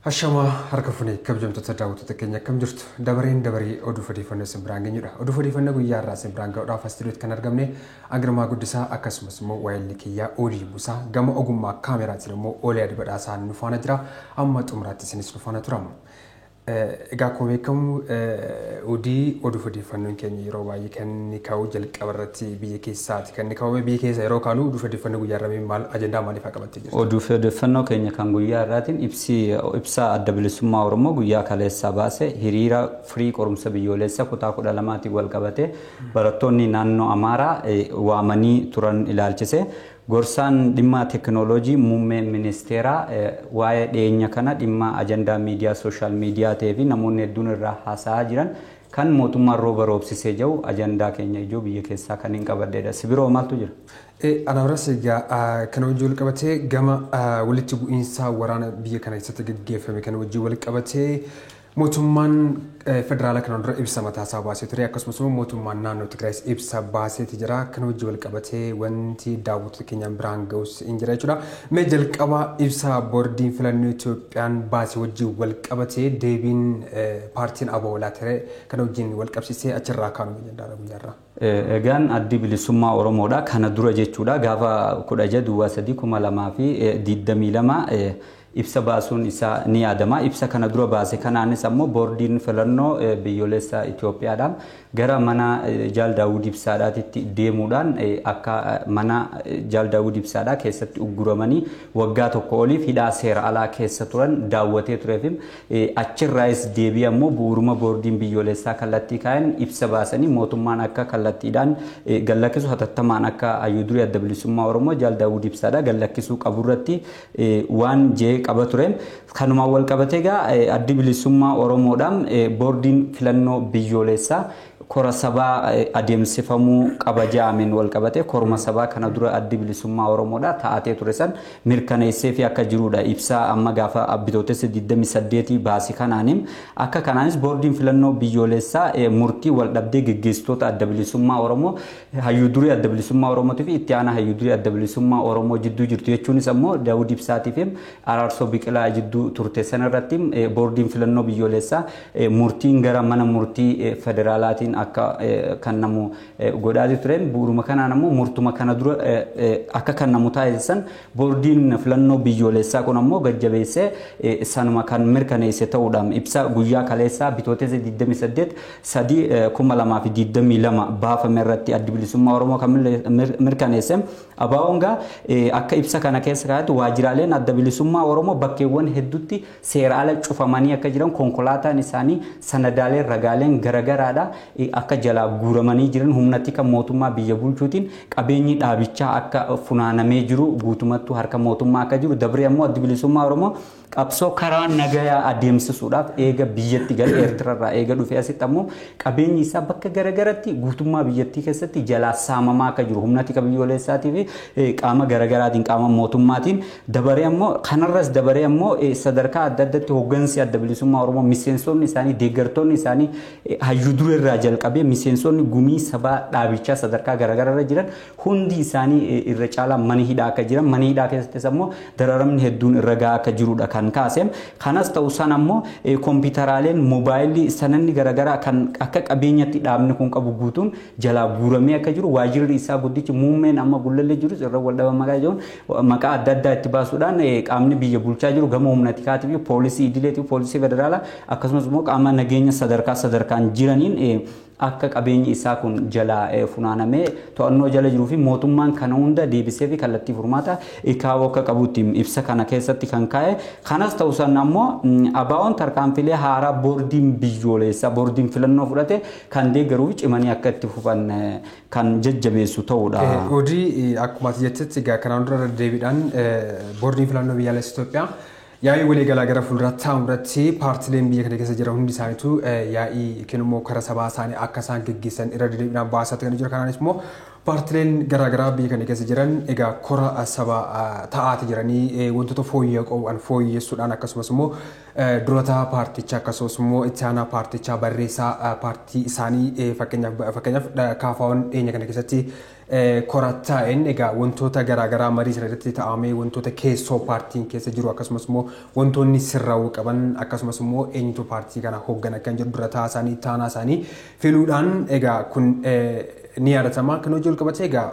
Hashama harka funee kabajamtoota daawwattoota keenya akkam jirtu dabaree oduu odeeffannoo simbiraan geenyudha. Oduu odeeffannoo guyyaa irraa simbiraan ga'uudhaaf astuudiyootti kan argamne Agirmaa Guddisaa akkasumas immoo waayilli kiyyaa Olii Musaa gama ogummaa kaameraatiin immoo Olee Adibadhaasaa nu faana jira. Amma xumuraatti isinis nu faana turama. Egaa akkuma beekamu oduu odeeffannoon keenya yeroo baay'ee kan inni ka'u jalqaba irratti biyya keessaati. Kan inni ka'u biyya keessa yeroo kaanu oduu odeeffannoo guyyaa irraa maal ajandaa maaliif qabattee jirti? Oduu odeeffannoo keenya kan guyyaa irraatiin ibsa adda bilisummaa Oromoo guyyaa kaleessaa baase hiriira firii qorumsa biyyoolessa kutaa 12tiin wal qabate barattoonni naannoo Amaaraa waamanii turan ilaalchise. Gorsaan dhimma teknooloojii muummee ministeeraa waa'ee dhiyeenya kana dhimma ajandaa miidiyaa sooshaal miidiyaa ta'ee fi namoonni hedduun irraa haasa'aa jiran kan mootummaan rooba roobsisee jiru ajandaa keenya ijoo biyya keessaa kan hin qabaddeedha. Sibiroo maaltu jira? Anaaras egaa kana wajjin wal qabatee gama walitti bu'iinsa waraana biyya kana keessatti gaggeeffame kana wajjin wal qabatee mootummaan federaala kana dura ibsa mataasaa baasee ture akkasumas immoo mootummaan naannoo Tigraayis ibsa baaseeti jira. Kana wajjin wal qabatee wanti daawwattoota keenyaan biraan ga'us hin jira jechuudha. Mee jalqaba ibsa boordiin filannoo Itoophiyaan baasee wajjin wal qabatee deebiin paartiin ABO ture kana wajjin wal qabsiisee achirraa kaanu ajandaa guyyaarraa. Egaan addi bilisummaa Oromoodha kana dura jechuudha gaafa 16/3/2022 ibsa baasuun isaa ni yaadama. Ibsa kana dura baase kanaanis ammoo boordiin filannoo biyyoolessa Itoophiyaadhaan gara mana Jaal Daawud Ibsaadhaatti deemuudhaan akka mana Jaal Daawud Ibsaadhaa keessatti ugguramanii waggaa tokko oliif hidhaa seera alaa keessa turan daawwatee tureefim achirraayis deebii ammoo bu'uuruma boordiin biyyoolessaa kallattii kaa'an ibsa baasanii mootummaan akka kallattiidhaan gallakkisu hatattamaan akka hayyuudurii adda bilisummaa Oromoo Jaal Daawud Ibsaadhaa gallakkisuu qaburratti waan jee qaba ture. Kanumaan wal qabatee egaa addi bilisummaa Oromoodhaan boordiin filannoo biyyoolessaa kora sabaa adeemsifamuu qaba jedhameen wal qabate korma sabaa kana dura addi bilisummaa Oromoodha taatee ture san mirkaneessee fi akka jirudha. Ibsa amma gaafa bitootessa 28 baasii kanaanim akka kanaanis boordiin filannoo biyyoolessaa murtii wal dhabdee gaggeessitoota adda bilisummaa Oromoo hayyuudurii adda bilisummaa Oromootii fi itti aanaa hayyuudurii adda bilisummaa Oromoo jidduu jirtu jechuunis ammoo Daawud Ibsaatii fi Araarsoo Biqilaa jidduu turte sanarratti boordiin filannoo biyyoolessaa murtiin gara mana murtii federaalaatiin akka kan namu godhaati tureen bu'uuruma kanaan ammoo murtuma kana dura akka kan namu taasisan boordiin filannoo biyyoolessaa kun ammoo gajjabeessee sanuma kan mirkaneesse ta'uudhaan ibsa guyyaa kaleessaa bitootessa 28/3/2022 baafame irratti addi bilisummaa Oromoo kan mirkaneesse ABO'ngaa akka ibsa kana keessa kaa'atu waajjiraaleen adda bilisummaa Oromoo bakkeewwan hedduutti seera ala cufamanii akka jiran konkolaataan isaanii sanadaaleen ragaaleen garagaraadha akka jalaa guuramanii jiran humnatti kan mootummaa biyya bulchuutiin qabeenyi dhaabichaa akka funaanamee jiru guutumattuu harka mootummaa akka jiru dabree ammoo addi bilisummaa Oromoo qabsoo karaa nagayaa adeemsisuudhaaf eega biyyatti galee Eertirarraa eega dhufee asitti ammoo qabeenyi isaa bakka garagaraatti guutummaa biyyattii keessatti jalaa saamamaa akka jiru humnatti biyyoolessaatii fi qaama garagaraatiin qaama mootummaatiin dabaree ammoo kanarras dabaree ammoo sadarkaa adda addaatti hooggansi adda bilisummaa Oromoo miseensonni isaanii deeggartoonni isaanii hayyuudurii irraa jalqabee miseensonni gumii sabaa dhaabichaa sadarkaa garagararra jiran hundi isaanii irra caalaa mana hidhaa akka jiran mana hidhaa keessattis ammoo dararamni hedduun irra gahaa akka jirudha kan kaasem. Kanas ta'uu san ammoo kompiitaraaleen moobaayilii sananni garagaraa kan akka qabeenyatti dhaabni kun qabu guutuun jalaa guuramee akka jiru waajjirri isaa guddichi muummeen amma gullallee jirus irra wal dhaba maqaa adda addaa itti baasuudhaan qaamni biyya bulchaa jiru gama humnatikaatii fi poolisii idileetii fi poolisii federaalaa akkasumas immoo qaama nageenya sadarkaan jiraniin akka qabeenyi isaa kun jalaa funaanamee to'annoo jala jiruu fi mootummaan kana hunda deebisee fi kallattii furmaata kaa'uu akka qabuutti ibsa kana keessatti kan kaa'e. Kanas ta'uu san ammoo ABO'n tarkaanfilee haaraa boordiin biyyoolessaa boordiin filannoo fudhate kan deeggaruu fi cimanii akka itti fufan kan jajjabeessu ta'uudha. Hojii akkuma jettetti egaa kanaan dura deebiidhaan boordiin filannoo biyyaalessa Itoophiyaa yaa'ii walii galaa gara fuulduraatti ta'uurratti paartileen biyya kana keessa jiran hundi isaaniitu yaa'ii kennumoo karaa sabaa isaanii akka isaan gaggeessan irra deebiidhaan baasaa kan jiru. Kanaanis immoo paartileen garaagaraa biyya kana keessa jiran egaa kora saba ta'aati jiranii wantoota fooyyee qaban fooyyessuudhaan akkasumas immoo durata paartichaa akkasumas immoo itti aanaa paartichaa barreessaa paartii isaanii fakkeenyaaf kaafaawwan dhiyeenya kana keessatti kora taa'een egaa wantoota garaagaraa marii sana irratti ta'amee wantoota keessoo paartiin keessa jiru akkasumas immoo wantoonni sirraa'uu qaban akkasumas immoo eenyutu paartii kana hoogganaa kan jiru durataa isaanii itti aanaa isaanii filuudhaan egaa kun ni yaadatama kan hojii wal qabatee egaa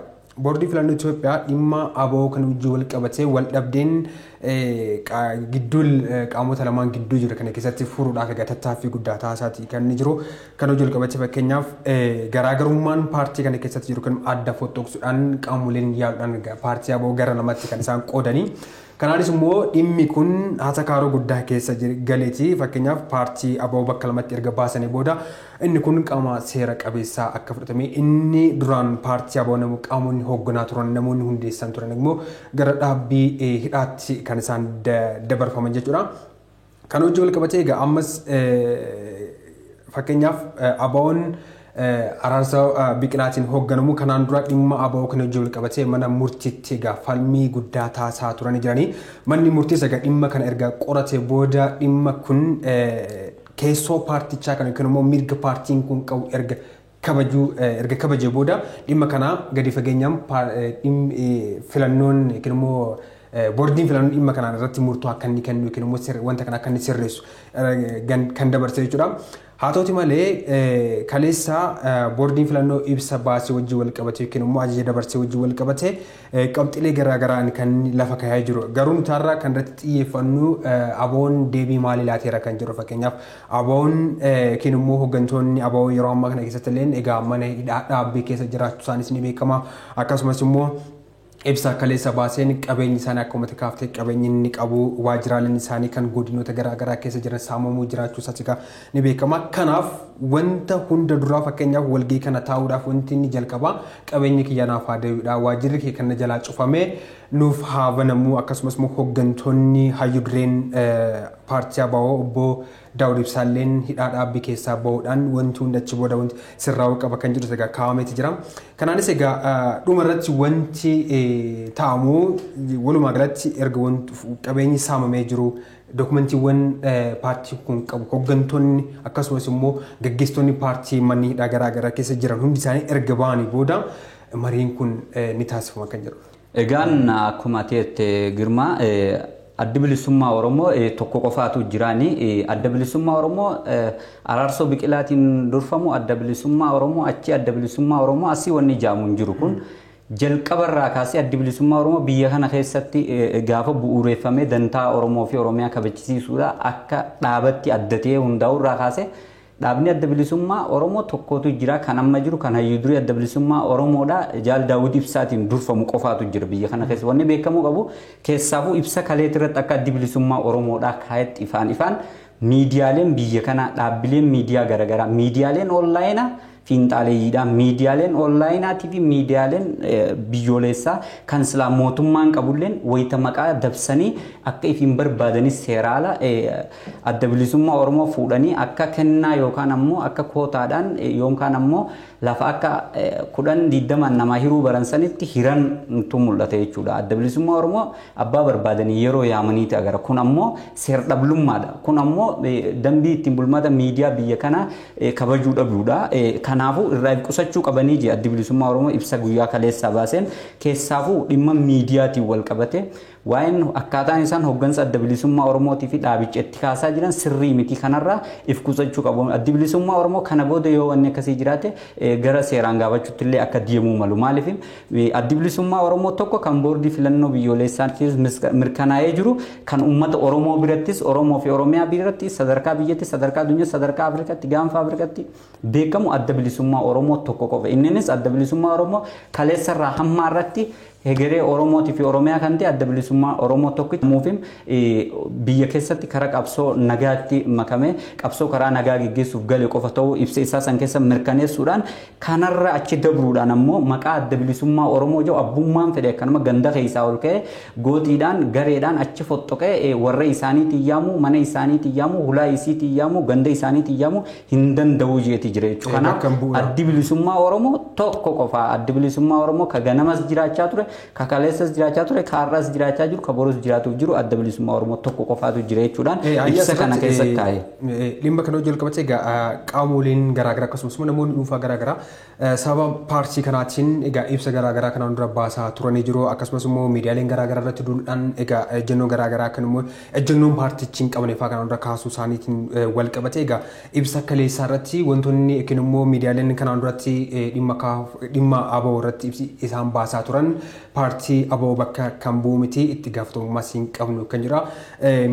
boordii filannoo Itoophiyaa dhimma aboo kan hojii wal qabatee wal dhabdeen gidduu qaamota lamaan gidduu jiru kana keessatti furuudhaaf egaa tattaaffii guddaa taasisaa kan inni jiru kan hojii wal qabatee fakkeenyaaf garaagarummaan paartii kana keessatti jiru kan adda foxxoqsuudhaan qaamoleen yaaluudhaan paartii aboo gara lamatti kan isaan qoodanii kanaanis immoo dhimmi kun haasa kaaroo guddaa keessa galeeti fakkeenyaaf paartii aboo bakka lamatti erga baasanii booda inni kun qaama seera qabeessaa akka fudhatame inni duraan paartii aboo namu qaamonni hoogganaa turan namoonni hundeessan turan immoo gara dhaabbii hidhaatti kan isaan dabarfaman jechuudha. Kan hojii wal qabatee egaa ammas fakkeenyaaf aboon araarsa biqilaatiin hoogganamu kanaan dura dhimma aboo kan hojii wal qabatee mana murtiitti egaa falmii guddaa taasisaa turanii jiranii manni murtiis egaa dhimma kana erga qorate booda dhimma kun keessoo paartichaa kan yookiin immoo mirga paartiin kun qabu erga kabajee booda dhimma kana gadi fageenyaan filannoon yookiin immoo boordiin filannoo dhimma kanaan irratti murtoo akka inni kennu yookiin immoo wanta kana akka inni sirreessu kan dabarse jechuudha. Haa ta'uti malee kaleessa boordiin filannoo ibsa baasee wajjin wal qabatee yookiin immoo ajaja dabarsee wajjin wal qabatee qabxilee garaagaraan kan lafa kaa'ee jiru. Garuu nuti har'a kan irratti xiyyeeffannu aboon deebii maalii laateera kan jiru fakkeenyaaf aboon yookiin immoo hooggantoonni aboo yeroo ammaa kana keessatti illee egaa mana hidhaa dhaabbii keessa jiraachuu isaanis ni beekama akkasumas immoo ibsa kaleessa baaseen qabeenyi isaanii akkuma kaaftee qabeenyi inni qabu waajjiraaleen isaanii kan godinoota garaagaraa keessa jiran saamamuu jiraachuu isaas ni beekama. Kanaaf wanta hunda duraa fakkeenyaaf walgahii kana taa'uudhaaf wanti inni jalqaba qabeenyi kiyya naaf haa deebi'udha waajjirri kee kana jalaa cufamee nuuf haa banamu akkasumas immoo hooggantoonni hayyuu dureen paartii aboo obbo Daawud Ibsaalleen hidhaa dhaabbii keessaa bahuudhaan wanti hundi achi booda wanti sirraa'uu qaba kan jedhu egaa kaa'ameeti jira. Kanaanis egaa dhuma irratti wanti ta'amu walumaa galatti erga qabeenyi saamamee jiru dokumentiiwwan paartii kun qabu hooggantoonni akkasumas immoo gaggeessitoonni paartii manni hidhaa garaagaraa keessa jiran hundi isaanii erga ba'anii booda mariin kun ni taasifama kan jedhu. Egaan akkuma ta'etti Girmaa adda bilisummaa Oromoo tokko qofaatu jiraani adda bilisummaa Oromoo araarsoo biqilaatiin durfamu adda bilisummaa Oromoo achi adda bilisummaa Oromoo asii wanni jaamuun jiru kun jalqabarraa kaasee adda bilisummaa Oromoo biyya kana keessatti gaafa bu'uureffamee dantaa Oromoo fi Oromiyaa kabachiisuudha akka dhaabatti addatee hundaa'urraa kaasee dhaabni adda bilisummaa Oromoo tokkotu jira kan amma jiru kan hayyuu durii adda bilisummaa Oromoodha Jaal Daawud Ibsaatiin durfamu qofaatu jira biyya kana keessa wanni beekamuu qabu keessaafuu ibsa kaleetti irratti akka adda bilisummaa Oromoodha kaayetti ifaan miidiyaaleen biyya kana dhaabbileen miidiyaa garaagaraa miidiyaaleen onlaayinaa fiinxaaleeyyiidha miidiyaaleen onlaayinaatii fi miidiyaaleen biyyoolessaa kan silaa mootummaan qabulleen wayita maqaa dabsanii akka ifiin barbaadanis seeraala adda bilisummaa Oromoo fuudhanii akka kennaa yookaan ammoo akka kootaadhaan yookaan ammoo lafa akka 10-20 namaa hiruu baransanitti hirantu mul'ata jechuudha. Adda bilisummaa Oromoo abbaa barbaadanii yeroo yaamaniiti agara kun ammoo seer dhablummaadha. Kun ammoo dambii ittiin bulmaata miidiyaa biyya kana kabajuu dhabuudha. Kanaafuu irraa qusachuu qabanii je adda bilisummaa Oromoo ibsa guyyaa kaleessaa baaseen keessaafuu dhimma miidiyaatiin wal qabate waa'een akkaataan isaan hooggansa adda bilisummaa Oromootii fi dhaabicha itti kaasaa jiran sirrii miti kanarraa if qusachuu qabu. Adda bilisummaa Oromoo kana booda yoo wanni akkasii jiraate gara seeraan gaafachuutti illee akka deemuu malu maaliif adda bilisummaa Oromoo tokko kan boordii filannoo biyyoolessaatiif mirkanaa'ee jiru kan uummata Oromoo birattis Oromoo fi Oromiyaa birattis sadarkaa biyyatti sadarkaa addunyaa sadarkaa Afrikaatti gaanfa Afrikaatti beekamu adda bilisummaa Oromoo tokko qofa innis adda bilisummaa Oromoo kaleessarraa hamma irratti hegeree Oromootii fi Oromiyaa kan ta'e adda bilisummaa Oromoo tokkitti muufiin biyya keessatti karaa qabsoo nagaatti makame qabsoo karaa nagaa gaggeessuuf galee qofa ta'uu ibsa isaa san keessa mirkaneessuudhaan kanarra achi dabruudhaan ammoo maqaa adda bilisummaa Oromoo jiru abbummaan fedhe akkanuma ganda keessaa ol ka'e gootiidhaan gareedhaan achi fottoqee warra isaaniitiin yaamu mana isaaniitiin yaamu hulaa isiitiin yaamu ganda isaaniitiin yaamu hin danda'u jeeti jira jechuudha. Kanaaf addi bilisummaa Oromoo tokko qofa addi bilisummaa Oromoo ka ganamas jiraachaa ture ka kaleessas jiraachaa ture ka har'as jiraachaa jiru ka borus jiraatuuf jiru adda bilisummaa Oromoo tokko qofaatu jira jechuudhaan ibsa kana keessatti kaa'e. Dhimma kana hojii jalqabatee qaamoleen garaagaraa akkasumas namoonni dhuunfaa garaagaraa sababa paartii kanaatiin egaa ibsa garaagaraa kanaan dura baasaa turanii jiru akkasumas immoo miidiyaaleen garaagaraa irratti duudhaan egaa ejjennoo garaagaraa kan immoo ejjennoon paartichi hin qabne fa'aa kanaan dura kaasuu isaaniitiin wal qabatee egaa ibsa kaleessaa irratti wantoonni yookiin immoo miidiyaaleen kanaan duratti dhimma ABO irratti ibsi isaan baasaa turan paartii ABO bakka kan bu'u miti itti gaafatamummaas hin qabnu kan jira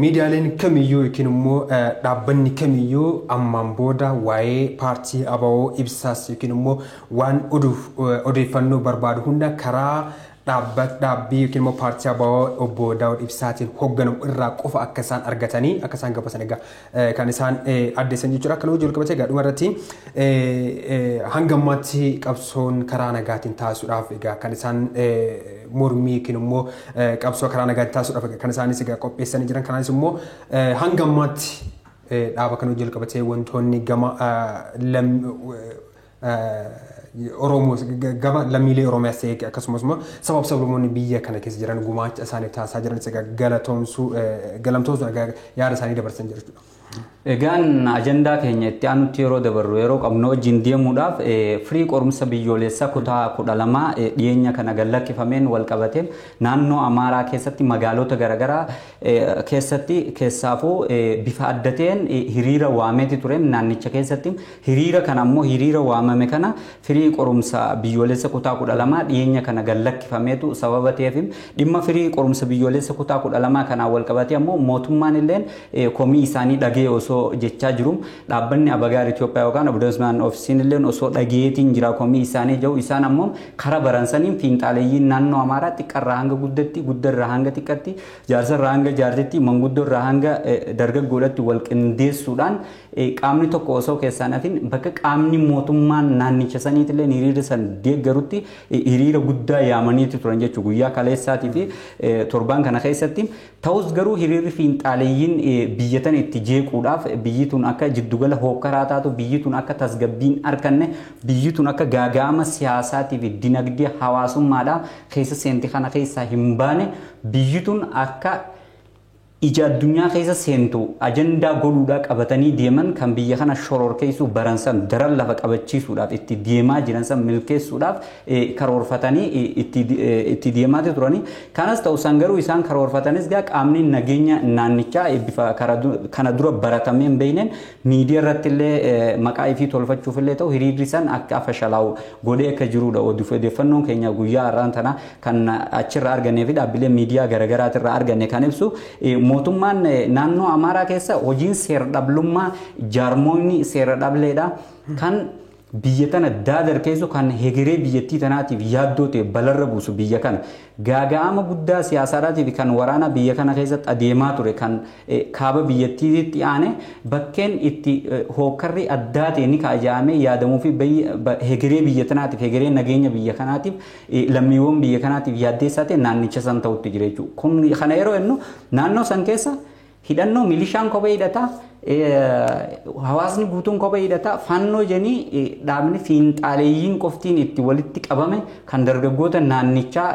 miidiyaaleen kamiyyuu yookiin immoo dhaabbanni kamiyyuu ammaan booda waa'ee paartii ABO ibsaas yookiin immoo waan odeeffannoo barbaadu hunda karaa dhaabbii yookiin immoo paartii ABO obbo Daawud Ibsaatiin hoogganamu irraa qofa akka isaan argatanii akka isaan gabasan egaa kan isaan addeessan jechuudha. Akka hojii walqabatee egaa dhuma irratti hanga ammaatti qabsoon karaa nagaatiin taasisuudhaaf egaa kan isaan mormii yookiin immoo qabsoo karaa nagaatiin taasisuudhaaf kan isaanis egaa qopheessanii jiran kanaanis immoo hanga ammaatti dhaaba kan hojii walqabatee wantoonni gama Oromoo gama lammiilee Oromiyaas ta'e akkasumas immoo sabab sablamoonni biyya kana keessa jiran gumaacha isaaniif taasisaa jiran galamtoomsuu yaada isaanii dabarsan jira jechuudha. Egaan ajandaa keenya itti aanutti yeroo dabarru yeroo qabnu wajjin deemuudhaaf firii qorumsa biyyoolessaa kutaa 12 dhiyeenya kana gallakkifameen wal qabateen naannoo Amaaraa keessatti magaalota garaagaraa keessatti keessaafuu bifa adda ta'een hiriira waameeti ture naannicha keessatti hiriira kana ammoo hiriira waamame kana firii qorumsa biyyoolessa kutaa 12 dhiyeenya kana gallakkifameetu sababa ta'eef dhimma firii qorumsa biyyoolessa kutaa 12 kana wal qabatee ammoo mootummaan illeen komii isaanii dhagee osoo jechaa jiru dhaabbanni abagaar Itoophiyaa yookaan abdoosmaan ofiisiin illee osoo dhageetiin jira komii isaanii jiru isaan ammoo karaa baransaniin fiinxaaleeyyiin naannoo Amaaraa xiqqarraa hanga guddatti guddarraa hanga xiqqatti jaarsarraa hanga jaartitti manguddoorraa hanga dargaggoodhatti wal qindeessuudhaan qaamni tokko osoo keessaan hafin bakka qaamni mootummaan naannicha saniitillee hiriira san deeggarutti hiriira guddaa yaamaniitu turan jechuudha guyyaa kaleessaatii fi torbaan kana keessatti ta'us garuu hiriirri fiinxaaleeyyiin biyyatan itti jeequudhaaf biyyi tun akka jiddugala hookkaraa taatu biyyi tun akka tasgabbiin arganne biyyi tun akka gaaga'ama siyaasaatii fi dinagdee hawaasummaadhaa keessa seente kana keessaa hin baane biyyi tun akka ija addunyaa keessa seentu ajandaa godhuudhaa qabatanii deeman kan biyya kana shororkeessuu baransan daran lafa qabachiisuudhaaf itti deemaa jiran san milkeessuudhaaf karoorfatanii itti deemaa turanii kanas ta'u san garuu isaan karoorfatanis gaa qaamni nageenya naannichaa bifa kana dura baratamee hin beekneen miidiyaa irratti illee maqaa ifii tolfachuuf illee ta'u hiriirri san akka fashalaa'u godhee akka jirudha odeeffannoon keenya guyyaa har'aan tana kan achirraa argannee fi dhaabbilee miidiyaa garaagaraatirraa arganne kan ibsu mootummaan naannoo Amaaraa keessa hojiin seera dhablummaa jaarmoonni seera dhableedha kan biyya tana daadarkeessu kan hegeree biyyattii tanaatiif yaaddoo ta'e balarra buusu biyya kana gaaga'ama guddaa siyaasaadhaatiif kan waraana biyya kana keessatti adeemaa ture kan kaaba biyyattiitti aane bakkeen itti hookkarri addaa ta'e ni kaaja'amee yaadamuu fi hegeree biyya tanaatiif hegeree nageenya biyya kanaatiif lammiiwwan biyya kanaatiif yaaddeessaa ta'e naannicha san ta'utti jira jechuudha. Kun kana yeroo jennu naannoo san keessa hidhannoo milishaan kophee hidhataa hawaasni guutuun kophee hidhataa fannoo jenii dhaabni fiinxaaleeyyiin qoftiin itti walitti qabame kan dargaggoota naannichaa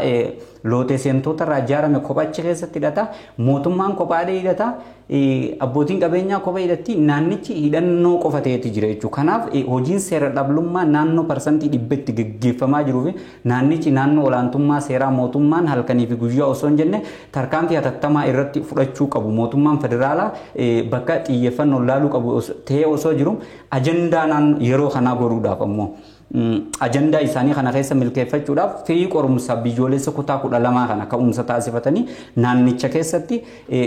lootee seentoota irraa ijaarame kophachi keessatti hidhata mootummaan kophaadhee hidhata abbootiin qabeenyaa kophee hidhatti naannichi hidhannoo qofa ta'etti jira jechuudha. Kanaaf hojiin seera dhablummaa naannoo parsantii 100tti gaggeeffamaa jiruu fi naannichi naannoo olaantummaa seeraa mootummaan halkanii fi guyyaa osoo hin jenne tarkaanfii hatattamaa irratti fudhachuu qabu mootummaan federaalaa bakka xiyyeeffannoo laaluu qabu ta'ee osoo jiru ajandaa yeroo kanaa godhuudhaaf ammoo ajandaa isaanii kana keessa milkeeffachuudhaaf firii qorumsa biyyoolessa kutaa 12 kana ka'umsa taasifatanii naannicha keessatti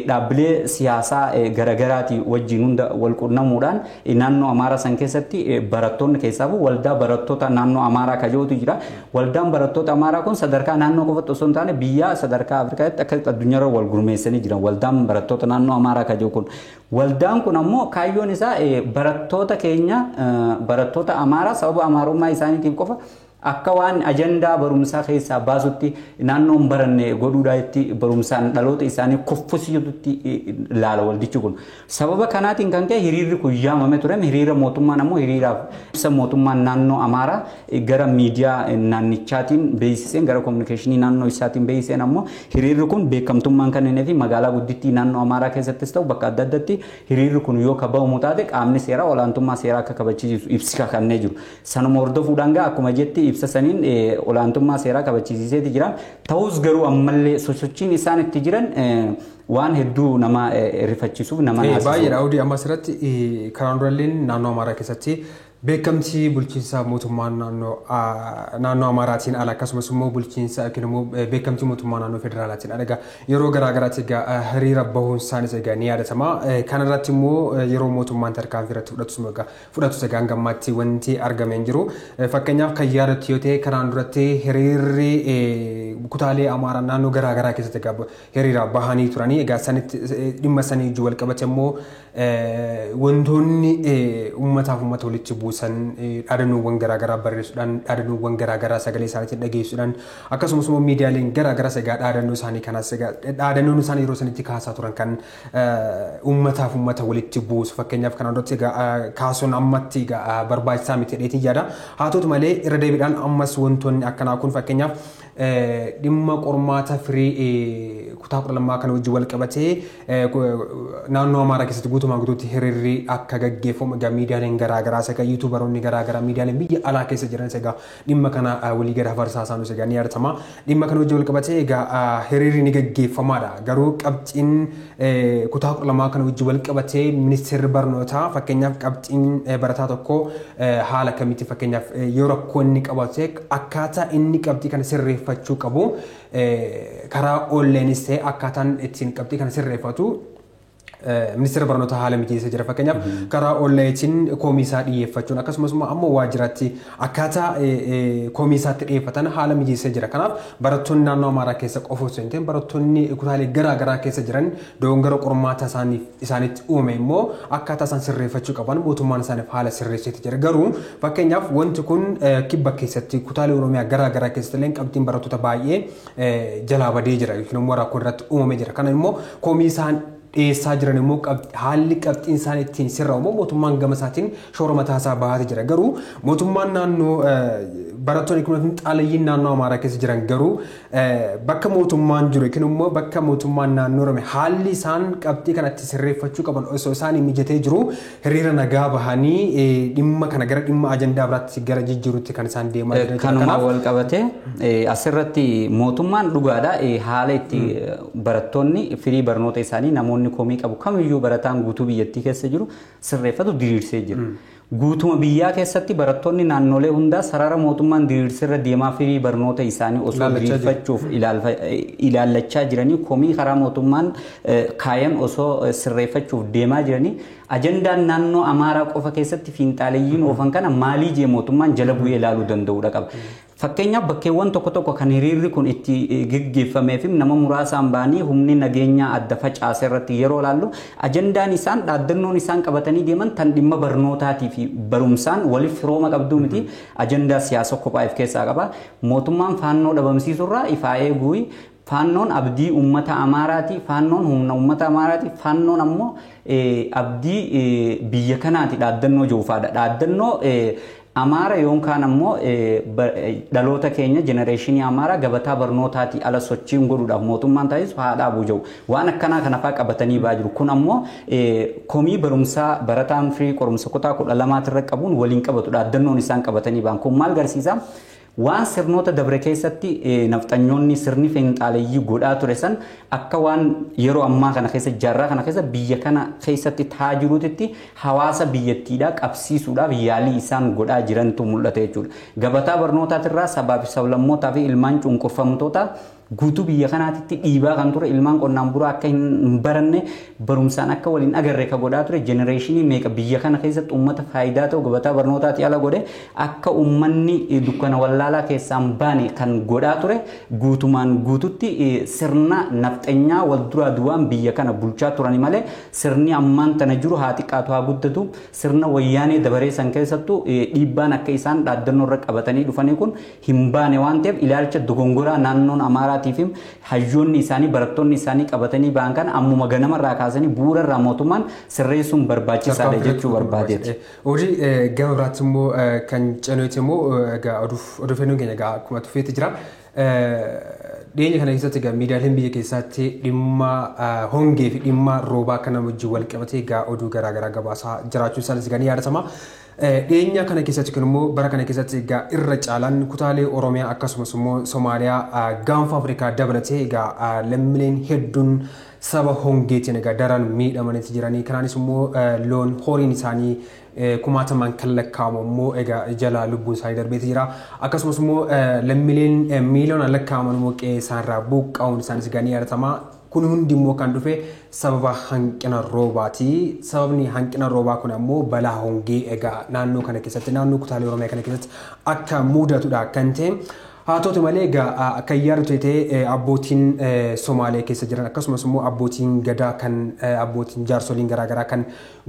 dhaabbilee siyaasaa garagaraati wajjin hunda wal qunnamuudhaan naannoo Amaaraa san keessatti barattoonni keessaaf waldaa barattoota naannoo Amaaraa kajootu jira. Waldaan barattoota Amaaraa kun sadarkaa naannoo qofatti osoo hin taane biyya sadarkaa Afrikaatti akka addunyaarra wal gurmeessanii jiran waldaan barattoota naannoo Amaaraa kajoo kun. Waldaan kun ammoo kaayyoon isaa barattoota keenya barattoota Amaaraa sababa Amaarummaa isaaniitiif qofa akka waan ajandaa barumsaa keessaa baasutti naannoon baranne godhuudhaatti barumsaan dhaloota isaanii kuffisiisutti ilaala waldichi kun. Sababa kanaatiin kan ka'e hiriirri kun yaamame ture. Hiriira mootummaan ammoo hiriiraaf ibsa mootummaan naannoo Amaaraa gara miidiyaa naannichaatiin beeksiseen gara kominikeeshinii naannoo isaatiin beeksiseen ammoo hiriirri kun beekamtummaan kan inni fi magaalaa guddittii naannoo Amaaraa keessattis ta'u bakka adda addaatti hiriirri kun yoo kabajamu taate qaamni seeraa olaantummaa seeraa akka kabachiisu ibsi kakannee jiru. Sanuma hordofuudhaan gaa akkuma jetti ibsa saniin olaantummaa seeraa kabachiiseeti jira. Ta'us garuu ammallee sosochiin isaan itti jiran waan hedduu nama rifachiisuuf nama naasisuuf. Baay'ee dhaawudii amma asirratti karaan duralleen naannoo Amaaraa keessatti beekamtii bulchiinsa mootummaa naannoo Amaaraatiin ala akkasumas immoo bulchiinsa yookiin immoo beekamtii mootummaa naannoo federaalaatiin ala yeroo garaagaraatti hiriira bahuun isaanis ni yaadatama. Kanarratti immoo yeroo mootummaan tarkaanfii irratti fudhatu sagaan gammaatti wanti argamee hin jiru. Fakkeenyaaf kan yaadatu yoo ta'e karaan duratti hiriirri kutaalee Amaaraa naannoo garaagaraa keessatti hiriira bahanii turanii egaa sanitti dhimma sanii ijoo wal qabate immoo wantoonni uummataaf uummata walitti buusan dhaadannoowwan garaagaraa barreessuudhaan dhaadannowwan garaagaraa sagalee isaaniitiin dhageessuudhaan akkasumas immoo miidiyaaleen garaagaraa sagaa dhaadannoo isaanii kanas dhaadannoon isaanii yeroo sanitti kaasaa turan kan uummataaf uummata walitti buusu fakkeenyaaf kanaan duratti kaasuun ammatti barbaachisaa miti dheetii yaada. Haa ta'utu malee irra deebiidhaan ammas wantoonni akkanaa kun fakkeenyaaf dhimma qormaata firii kutaa 12 kana wajjin wal qabatee naannoo Amaaraa keessatti guutumaan guutuutti hiriirri akka gaggeeffamu miidiyaaleen garaagaraa sagaa yuutuubaroonni garaagaraa miidiyaaleen biyya alaa keessa jiran sagaa dhimma kana walii gad hafarsaasaan sagaa ni yaadatama. Dhimma kana wajjin wal qabatee egaa hiriirri ni gaggeeffamaadha. Garuu qabxiin kutaa 12 kana wajjin wal qabatee ministeerri barnootaa fakkeenyaaf qabxiin barataa tokko haala kamitti fakkeenyaaf yoo rakkoo inni qabate akkaataa inni qabxii kana sirreeffachuu qabu karaa onlaayinis ta'e akkaataan ittiin qabxii kana sirreeffatu ministeera barnootaa haala mijeessa jira. Fakkeenyaaf karaa onlaayitiin koomiisaa dhiyeeffachuun akkasumas ammoo waajjiraatti akkaataa koomiisaatti dhiyeeffatan haala mijeessa jira. Kanaaf barattoonni naannoo Amaaraa keessa qofa osoo hin ta'in barattoonni kutaalee garaagaraa keessa jiran dogongora qormaata isaaniitti uume immoo akkaataa isaan sirreeffachuu qaban mootummaan isaaniif haala sirreesseeti jira. Garuu fakkeenyaaf wanti kun kibba keessatti kutaalee Oromiyaa garaagaraa keessatti illee qabxiin barattoota baay'ee jalaa badee jira yookiin immoo rakkoo irratti uumamee jira. Kana immoo koomiisaan dhiyeessaa jiran immoo haalli qabxiin isaan ittiin sirraa'u immoo mootummaan gama isaatiin shoora mataasaa bahatee jira. Garuu mootummaan naannoo barattoonni kun xalayyiin naannoo Amaaraa keessa jiran garuu bakka mootummaan jiru yookiin immoo bakka mootummaan naannoo Oromiyaa haalli isaan qabxii kanatti sirreeffachuu qaban osoo isaanii mijatee jiru hiriira nagaa bahanii dhimma kana gara dhimma ajandaa biraatti gara jijjiiruutti kan isaan deemaa jiran. Kanuma wal qabatee asirratti mootummaan dhugaadha haala itti barattoonni firii barnoota isaanii namoonni komii qabu kamiyyuu barataan guutuu biyyattii keessa jiru sirreeffatu diriirsee jira. Guutuma biyyaa keessatti barattoonni naannolee hundaa sarara mootummaan diriirsirra deemaa firii barnoota isaanii osoo diriirfachuuf ilaallachaa jiranii komii karaa mootummaan kaayan osoo sirreeffachuuf deemaa jiranii ajandaan naannoo Amaaraa qofa keessatti fiinxaaleeyyiin oofan kana maalii jee mootummaan jala bu'ee ilaaluu danda'uudha qaba. Fakkeenyaaf bakkeewwan tokko tokko kan hiriirri kun itti gaggeeffameef nama muraasaan ba'anii humni nageenyaa adda facaase irratti yeroo ilaallu ajandaan isaan dhaaddannoon isaan qabatanii deeman tan dhimma barnootaatii fi barumsaan waliif firooma qabduu miti ajandaa siyaasa kophaa of keessaa qaba. Mootummaan faannoo dhabamsiisurraa ifaa eeguu faannoon abdii uummata Amaaraati faannoon humna uummata Amaaraati faannoon ammoo abdii biyya kanaati dhaaddannoo joofaadha. Dhaaddannoo Amaara yookaan ammoo dhaloota keenya jenereeshinii Amaara gabataa barnootaati ala sochiin godhuudhaaf mootummaan taasisu haadha buuja'u waan akkanaa kana fa'aa qabatanii baa jiru. Kun ammoo komii barumsaa barataan firii qorumsa kutaa 12 irra qabuun waliin qabatu dhaaddannoon isaan qabatanii baan kun maal garsiisa? waan sirnoota dabre keessatti nafxanyoonni sirni feenxaaleeyyii godhaa ture san akka waan yeroo ammaa kana keessa jaarraa kana keessa biyya kana keessatti taa jiruutitti hawaasa biyyattiidhaa qabsiisuudhaaf yaalii isaan godhaa jirantu mul'ata jechuudha. Gabataa barnootaatirraa sabaa fi sablammootaa fi ilmaan cunqurfamtoota guutuu biyya kanaatitti dhiibaa kan ture ilmaan qonnaan bulaa akka hin baranne barumsaan akka waliin agarre ka godhaa ture jenereeshinii meeqa biyya kana keessatti uummata faayidaa ta'u gabataa barnootaatti ala godhe akka uummanni dukkana wallaalaa keessaan baane kan godhaa ture guutumaan guututti sirna nafxanyaa wal duraa duwaan biyya kana bulchaa turani malee sirni ammaan tana jiru haa xiqqaatu haa guddatu sirna wayyaanee dabaree san keessattuu dhiibbaan akka isaan dhaaddannoo irra qabatanii dhufanii kun hin baane waan ta'eef ilaalcha dogongoraa naannoon Amaaraa tiifim hayyoonni isaanii barattoonni isaanii qabatanii ba'an kana ammuma ganamarraa kaasanii bu'uura irraa mootummaan sirreessuun barbaachisaadha jechuu barbaadeeti. Hojii gama biraatti immoo kan cenuuti immoo egaa odeeffannoon keenya egaa akkuma tufeetti jira. Dhiyeenya kana keessatti egaa miidiyaaleen biyya keessatti dhimma hongee fi dhimma roobaa kana wajjin wal qabatee egaa oduu garaagaraa gabaasaa jiraachuun isaaniis egaa ni yaadatama. Dhiyeenya kana keessatti kun immoo bara kana keessatti egaa irra caalaan kutaalee Oromiyaa akkasumas immoo Somaaliyaa gaanfa Afrikaa dabalatee egaa lammiileen hedduun saba hongeetiin egaa daran miidhamaniiti jiranii kanaanis immoo loon horiin isaanii kumaatamaan kan lakkaa'amu immoo egaa jala lubbuun isaanii darbeeti jira akkasumas immoo lammiileen miiliyoonaan lakkaa'aman immoo qe'ee isaanirraa buqqa'uun isaanis egaa ni yaadatama. Kun hundi immoo kan dhufe sababa hanqina roobaati. Sababni hanqina roobaa kun ammoo balaa hongee egaa naannoo kana keessatti naannoo kutaalee Oromiyaa kana keessatti akka mudatudha kan ta'e. Haa ta'uti malee egaa akka yaadatu ta'e abbootiin Somaalee keessa jiran akkasumas immoo abbootiin gadaa kan abbootiin jaarsoliin garaagaraa kan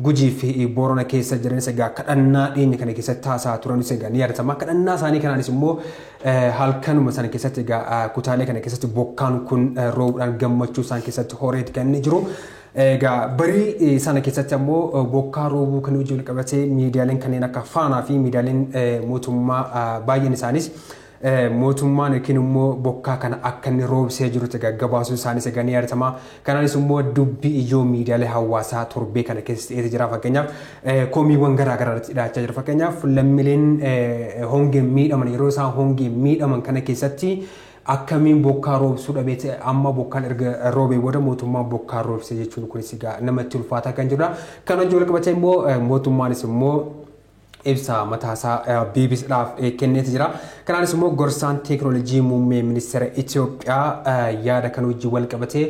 Gujii fi Boorana keessa jiranis egaa kadhannaa dhiyeenya kana keessatti taasisaa turanis egaa ni yaadatama. Kadhannaa isaanii kanaanis immoo halkanuma sana keessatti egaa kutaalee kana keessatti bokkaan kun roobuudhaan gammachuu isaan keessatti horeeti kan inni jiru. Egaa barii sana keessatti ammoo bokkaa roobuu kan wajjin qabatee miidiyaaleen kanneen akka Faanaa fi miidiyaaleen mootummaa baay'een isaanis mootummaan yookiin immoo bokkaa kana akka inni roobsee jirutti gaggabaasuu isaanis egaa ni yaadatama. Kanaanis immoo dubbii ijoo miidiyaalee hawaasaa torbee kana keessatti dhiyeessee jira. Fakkeenyaaf koomiiwwan garaagaraa irratti dhiyaachaa jira. Fakkeenyaaf lammiileen hongeen miidhaman yeroo isaan hongeen miidhaman kana keessatti akkamiin bokkaa roobsuu dhabeeti amma bokkaan erga roobee booda mootummaan bokkaa roobsee jechuun kunis egaa namatti ulfaataa kan jirudha. Kana wajjin wal qabatee immoo mootummaanis immoo ibsa mataasaa BBCdhaaf kenneeti jira. Kanaanis immoo gorsaan teekinooloojii muummee ministeera Itoophiyaa yaada kan wajjin wal qabatee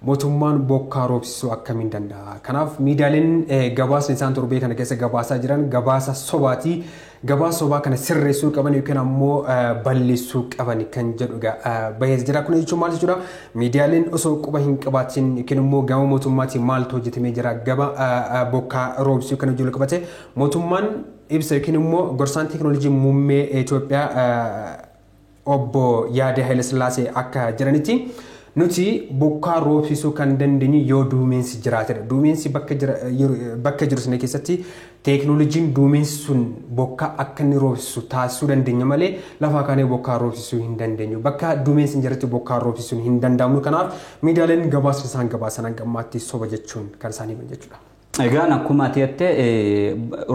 mootummaan bokkaa roobsisuu akkamiin danda'a. Kanaaf miidiyaaleen gabaasni isaan torbee kana keessa gabaasaa jiran gabaasa sobaati. Gabaasa sobaa kana sirreessuu qaban yookiin ammoo balleessuu qaban kan jedhu bahee jira. Kun jechuun maal jechuudha? Miidiyaaleen osoo quba hin qabaatiin yookiin immoo gama mootummaatiin maaltu hojjetamee jira gaba bokkaa roobsuu kan wajjin wal qabate mootummaan ibsa yookiin immoo gorsaan teekinooloojii muummee Itoophiyaa obbo Yaadee Hayilasillaasee akka jiranitti nuti bokkaa roobsisuu kan dandeenyu yoo duumessi jiraatedha. Duumessi bakka jiru sana keessatti teekinooloojiin duumessi sun bokkaa akka inni roobsisu taasisuu dandeenya malee lafa kaanee bokkaa roobsisuu hin dandeenyu. Bakka duumessi hin jirretti bokkaa roobsisuun hin danda'amu. Kanaaf miidiyaaleen gabaasa isaan gabaasan hanga ammaatti soba jechuun kan isaanii himan jechuudha. Egaan akkuma ati jette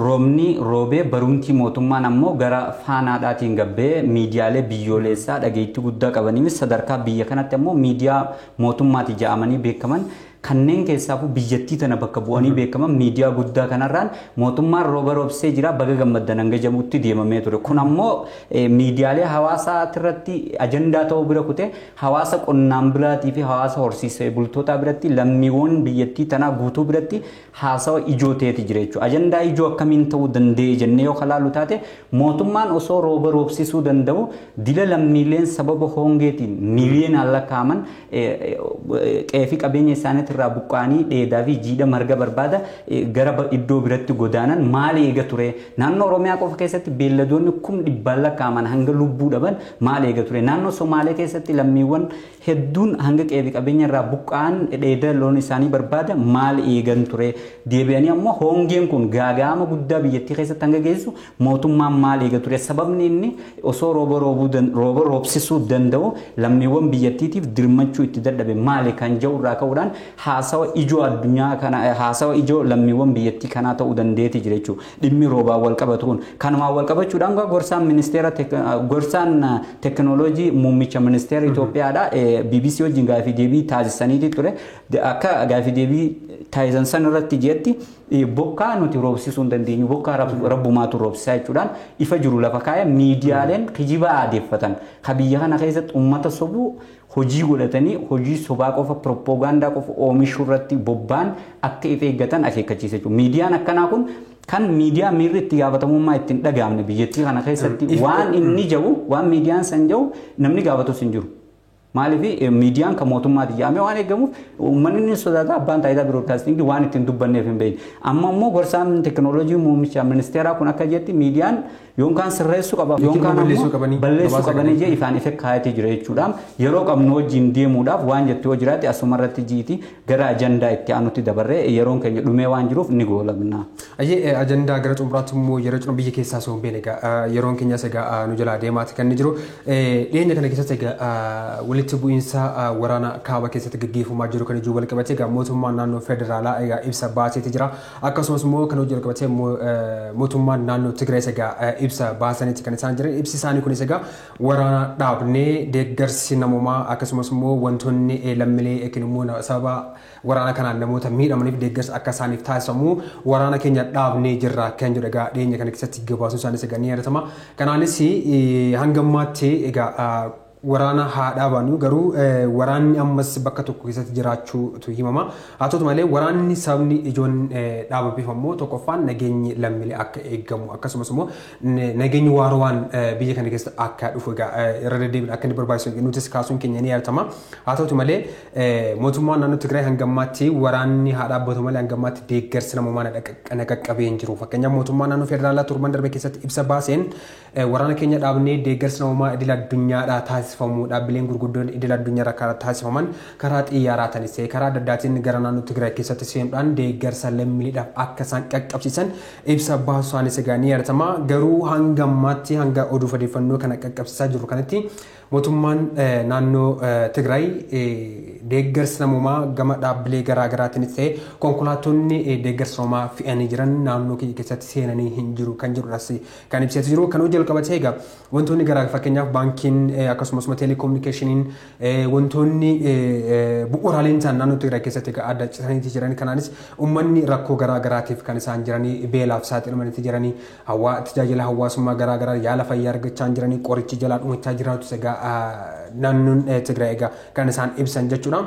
roobni roobee barumti mootummaan ammoo gara faanaadhaatiin gabbee miidiyaalee biyyoolessaa dhageettii guddaa qabaniinis sadarkaa biyya kanatti ammoo miidiyaa mootummaati jedhamanii beekaman kanneen keessaafuu biyyattii tana bakka bu'anii beekaman miidiyaa guddaa kanarraan mootummaan rooba roobsee jira baga gammaddan hanga jamuutti deemamee ture. Kun ammoo miidiyaalee hawaasaa irratti ajandaa ta'uu bira kute hawaasa qonnaan bulaatii fi hawaasa horsiisee bultootaa biratti lammiiwwan biyyattii tanaa guutuu biratti haasawa ijoo ta'eeti jira jechuudha. Ajandaa ijoo akkamiin ta'uu danda'e jennee yoo kalaalu taate mootummaan osoo rooba roobsisuu danda'u dila lammiileen sababa hongeetiin miiliyoonaan lakkaa'aman qe'ee qabeenya isaaniitti irraa buqqaanii dheedaa fi jiidha marga barbaada gara iddoo biratti godaanan maal eega ture naannoo Oromiyaa qofa keessatti beelladoonni 100,000 lakkaa'aman hanga lubbuu dhaban maal eega ture naannoo Somaalee keessatti lammiiwwan hedduun hanga qe'ee qabeenya irraa buqqaan dheeda loon isaanii barbaada maal eegan ture deebi'anii ammoo hongeen kun gaaga'ama guddaa biyyattii keessatti hanga geessu mootummaan maal eega ture sababni inni osoo rooba roobsisuu danda'u lammiiwwan biyyattiitiif dirmachuu itti dadhabe maali kan jedhu irraa ka'uudhaan haasawa ijoo addunyaa kana haasawa ijoo lammiiwwan biyyattii kanaa ta'uu dandeetti jira jechuudha. Dhimmi roobaa wal qabatu kun kanumaan wal qabachuudhaan gorsaan ministeera gorsaan teknooloojii muummicha ministeera Itoophiyaadha BBC wajjin gaafii deebii taasisaniiti ture. Akka gaafii deebii taasisan san irratti jeetti bokkaa nuti roobsisuu hin dandeenyu bokkaa rabbumaatu roobsisaa jechuudhaan ifa jiru lafa kaaya miidiyaaleen kijiba aadeeffatan ka biyya kana keessatti uummata sobuu hojii godhatanii hojii sobaa qofa propoogaandaa qofa oomishuu irratti bobba'an akka ifa eeggatan akeekkachiisa jechuudha. Miidiyaan akkanaa kun kan miidiyaa miirri itti gaafatamummaa ittiin dhagahamne biyyattii kana keessatti waan inni jabu waan miidiyaan san jabu namni gaafatus hin jiru. Maaliif miidiyaan kan mootummaati jedhamee waan eegamuuf uummanni ni sodaata abbaan taayitaa biroodkaastingii waan ittiin dubbanneef hin beekne. Amma immoo gorsaan teknooloojii muummicha ministeeraa kun akka jetti miidiyaan yookaan sirreessuu qaba yookaan balleessuu qabanii jee ifaan ife kaayatee jira jechuudha. Yeroo qabnu wajjin deemuudhaaf waan jettee hoo jiraate asuma irratti jiiti gara ajandaa itti aanutti dabarree yeroon keenya dhumee waan jiruuf ni goolabna. Ayyee ajandaa gara xumuraatti immoo yeroo cina biyya keessaa osoo hin beekne egaa yeroon keenyas egaa nu jalaa deemaati kan inni jiru. Dhiyeenya kana keessatti egaa walitti bu'iinsa waraana kaaba keessatti gaggeeffamaa jiru kan ijoo wal qabatee egaa mootummaan naannoo federaalaa egaa ibsa baaseeti jira. Akkasumas immoo kan hojii wal qabatee mootummaan naannoo Tigraay egaa ibsa baasaniiti kan isaan jiran. Ibsi isaanii kunis egaa waraana dhaabnee deeggarsi namummaa akkasumas immoo wantoonni lammiilee yookiin immoo sababa waraana kanaan namoota miidhamaniif deeggarsa akka isaaniif taasifamu waraana keenya dhaabnee jirra kan jedhu egaa dhiyeenya kana keessatti gabaasuun isaaniis egaa ni yaadatama. Kanaanis hanga ammaatti egaa waraana haa dhaabanu garuu waraanni ammas bakka tokko keessatti jiraachuutu himama. Haa ta'u malee waraanni sabni ijoon dhaababeeffamu tokkoffaan nageenyi lammiilee akka eegamu akkasumas immoo nageenyi waarowaan biyya kana keessatti akka dhufu egaa irra deddeebiin akka inni barbaachisu nutis kaasuun keenya ni yaadatama. Haa ta'u malee mootummaan naannoo Tigraay hanga ammaatti waraanni haa dhaabbatu malee hanga ammaatti deeggarsi namummaa qaqqabee hin jiru. Fakkeenyaaf mootummaan naannoo federaalaa torban darbe keessatti ibsa baaseen waraana keenya dhaabnee deeggarsi namummaa idil addunyaadhaa taasifamu dhaabbileen gurguddoon idil addunyaa karaa taasifaman karaa xiyyaaraa tanis karaa adda addaatiin gara naannoo Tigraay keessatti seenuudhaan deeggarsa lammiileedhaaf akka isaan qaqqabsiisan ibsa baasuu isaanis egaa ni yaadatama. Garuu hanga ammaatti hanga oduu odeeffannoo kana qaqqabsiisaa jiru kanatti mootummaan naannoo Tigraay deeggarsa namummaa gama dhaabbilee garaa garaatiin ta'e konkolaattonni deeggarsa namummaa fe'anii jiran naannoo keessatti seenanii hin jiru kan jedhudhas kan ibseetu jiru. Kan hojii jalqabatee egaa wantoonni garaa fakkeenyaaf baankiin akkasumas telekominikeeshiniin wantoonni bu'uuraaleen isaan naannoo Tigraay keessatti egaa adda cisaniiti jiran. Kanaanis uummanni rakkoo garaa garaatiif kan isaan jiranii beelaaf saaxilamaniiti jiranii tajaajila hawaasummaa garaa garaa yaala fayyaa argachaa jiranii qorichi jalaa dhumachaa jiraatu egaa naannoon Tigraay egaa kan isaan ibsan jechuudha.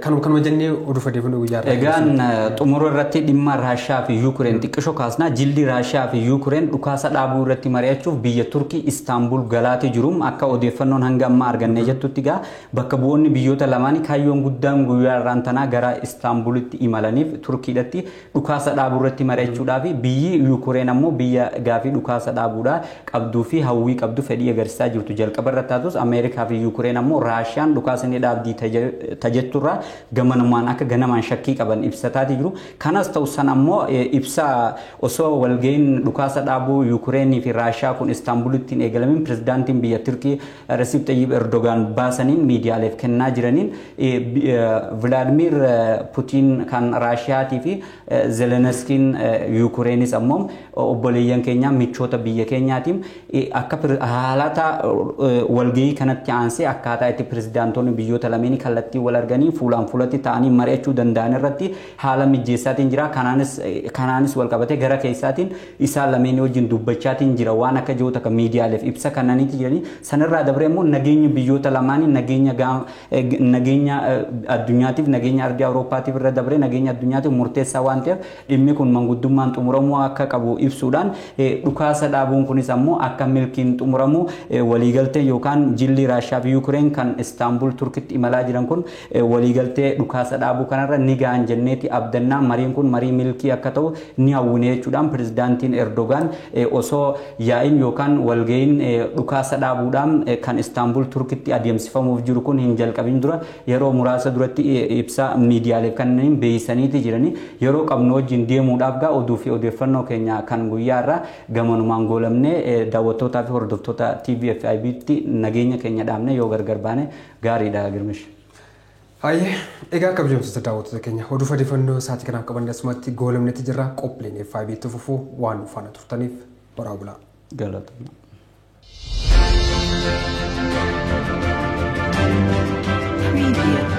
Kanuma jennee oduu odeeffannoo guyyaa irraa. Egaan xumura irratti dhimma Raashiyaa fi Yuukireen xiqqishoo kaasnaa jilli Raashiyaa fi Yuukireen dhukaasa dhaabuu irratti mari'achuuf biyya Turkii Istaanbul galaatee jiru akka odeeffannoon hanga ammaa argannee jettutti egaa bakka bu'oonni biyyoota lamaanii kaayyoon guddaan guyyaa irraan tanaa gara Istaanbulitti imalaniif Turkiidhatti dhukaasa dhaabuu irratti mari'achuudhaaf biyyi Yuukireen ammoo biyya gaafii dhukaasa dhaabuudhaa qabduu fi hawwii qabdu fedhii agarsiisaa jirtu jalqaba irratti taatus Ameerikaa fi Yuukireen ammoo Raashiyaan dhukaasa ni dhaabdii turra gamanumaan akka ganamaan shakkii qaban ibsataati jiru. Kanas ta'u san ammoo ibsa osoo walga'iin dhukaasa dhaabuu Yuukireenii fi Raashiyaa kun Istaanbulitti eegalamin pirezidaantiin biyya Turkii Recep Tayyip Erdogan baasaniin miidiyaaleef kennaa jiraniin Vladimir Putin kan Raashiyaatii fi Zelenskiin Yuukireenis ammoo obboleeyyan keenya michoota biyya keenyaatiin akka haalata walga'ii kanatti aansee akkaataa itti pirezidaantoonni biyyoota lameenii kallattii wal arganii fuulaan fuulatti ta'anii mari'achuu danda'an irratti haala mijeessaatiin jira. Kanaanis wal qabatee gara keessaatiin isaan lameen wajjin dubbachaatiin jira waan akka ji'oota akka miidiyaaleef ibsa kannaniiti jiranii sanirraa dabree immoo nageenya biyyoota lamaanii nageenya addunyaatiif nageenya ardii Awurooppaatiif irra dabree nageenya addunyaatiif murteessaa waan ta'eef dhimmi kun manguddummaan xumuramuu akka qabu ibsuudhaan dhukaasa dhaabuun kunis ammoo akka milkiin xumuramu waliigaltee yookaan jilli Raashiyaa fi Yuukireen kan Istaanbul Turkiitti imalaa jiran kun waliigaltee dhukaasa dhaabuu kanarra ni ga'an jenneeti abdannaa mariin kun marii milkii akka ta'u ni hawwine jechuudhaan pirezidaantiin Erdogan osoo yaa'iin yookaan walga'iin dhukaasa dhaabuudhaan kan Istaanbul Turkiitti adeemsifamuuf jiru kun hin jalqabin dura yeroo muraasa duratti ibsa miidiyaaleef kanneen beeksisaniiti jiranii yeroo qabnu wajjin deemuudhaaf gaa oduu fi odeeffannoo keenya kan guyyaa irraa gamanumaan goolamnee daawwattootaa fi hordoftoota TVFIB'tti nageenya keenya dhaamne yoo gargar baane gaariidha Girmish. Hayyee egaa kabajamtoota daawwattoota keenya oduu odeeffannoo sa'aatii kanaaf qaban asumatti goolabnetti jirra qophiileen FIB fufuu waan faana turtaniif baraa bulaa. Galatoomaa. Preview.